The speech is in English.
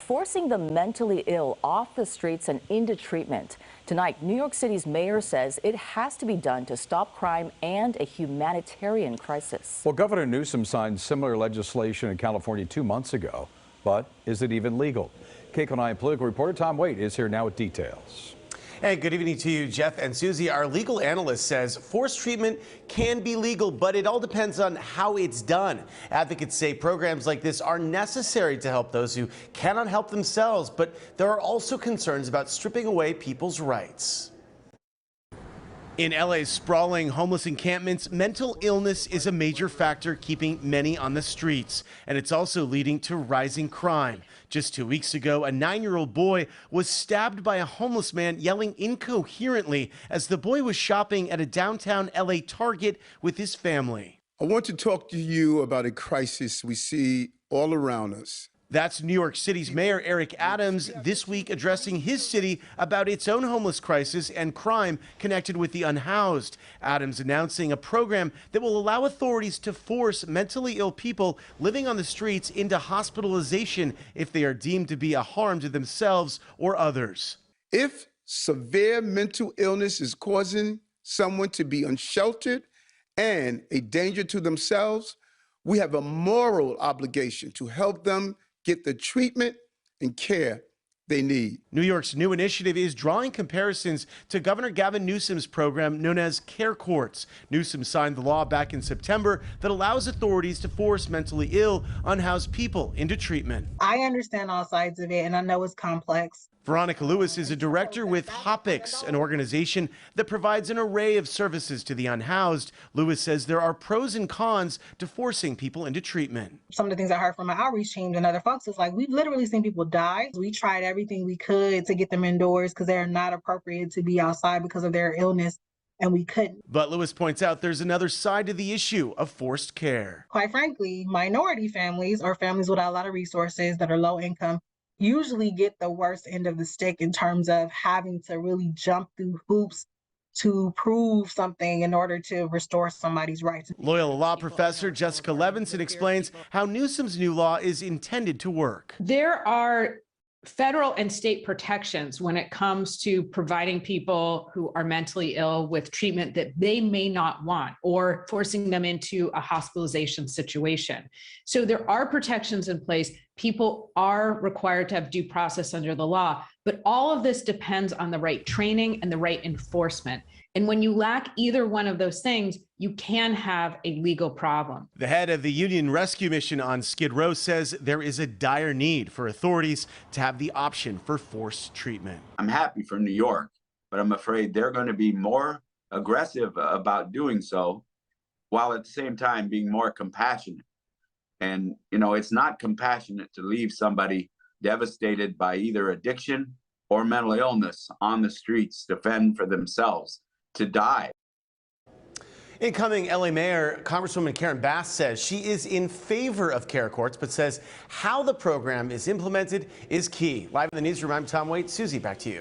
Forcing the mentally ill off the streets and into treatment. Tonight, New York City's mayor says it has to be done to stop crime and a humanitarian crisis. Well, Governor Newsom signed similar legislation in California 2 months ago. But is it even legal? KCAL9 political reporter Tom Waite is here now with details. Hey, good evening to you, Jeff and Susie. Our legal analyst says forced treatment can be legal, but it all depends on how it's done. Advocates say programs like this are necessary to help those who cannot help themselves, but there are also concerns about stripping away people's rights. In LA's sprawling homeless encampments, mental illness is a major factor keeping many on the streets, and it's also leading to rising crime. Just 2 weeks ago, a 9-year-old boy was stabbed by a homeless man yelling incoherently as the boy was shopping at a downtown LA Target with his family. I want to talk to you about a crisis we see all around us. That's New York City's Mayor Eric Adams this week addressing his city about its own homeless crisis and crime connected with the unhoused. Adams announcing a program that will allow authorities to force mentally ill people living on the streets into hospitalization if they are deemed to be a harm to themselves or others. If severe mental illness is causing someone to be unsheltered and a danger to themselves, we have a moral obligation to help them get the treatment and care they need. New York's new initiative is drawing comparisons to Governor Gavin Newsom's program known as Care Courts. Newsom signed the law back in September that allows authorities to force mentally ill, unhoused people into treatment. I understand all sides of it, and I know it's complex. Veronica Lewis is a director with HOPIX, an organization that provides an array of services to the unhoused. Lewis says there are pros and cons to forcing people into treatment. Some of the things I heard from my outreach team and other folks is like, we've literally seen people die. We tried everything we could to get them indoors because they're not appropriate to be outside because of their illness, and we couldn't. But Lewis points out there's another side to the issue of forced care. Quite frankly, minority families or families without a lot of resources that are low income usually get the worst end of the stick in terms of having to really jump through hoops to prove something in order to restore somebody's rights. Loyola law professor Jessica Levinson explains how Newsom's new law is intended to work. There are federal and state protections when it comes to providing people who are mentally ill with treatment that they may not want or forcing them into a hospitalization situation. So there are protections in place. People are required to have due process under the law, but all of this depends on the right training and the right enforcement. And when you lack either one of those things, you can have a legal problem. The head of the Union Rescue Mission on Skid Row says there is a dire need for authorities to have the option for forced treatment. I'm happy for New York, but I'm afraid they're going to be more aggressive about doing so, while at the same time being more compassionate. And, you know, it's not compassionate to leave somebody devastated by either addiction or mental illness on the streets to fend for themselves, to die. Incoming LA Mayor Congresswoman Karen Bass says she is in favor of Care Courts, but says how the program is implemented is key. Live in the newsroom, I'm Tom Waite. Susie, back to you.